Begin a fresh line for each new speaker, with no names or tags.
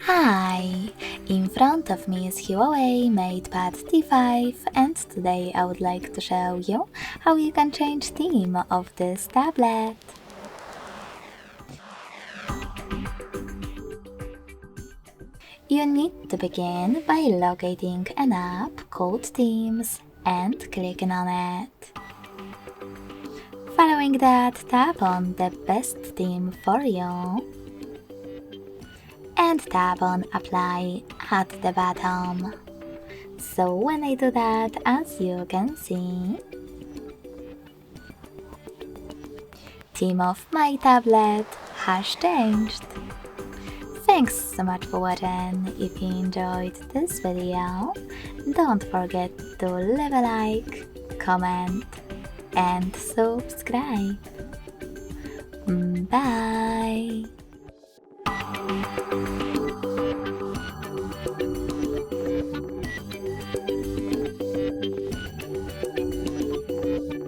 Hi! In front of me is HUAWEI MediaPad T5 and today I would like to show you how you can change theme of this tablet. You need to begin by locating an app called Themes and clicking on it. Following that, tap on the best theme for you and tap on Apply at the bottom. So when I do that, as you can see, theme of my tablet has changed. Thanks so much for watching. If you enjoyed this video, don't forget to leave a like, comment and subscribe. Bye!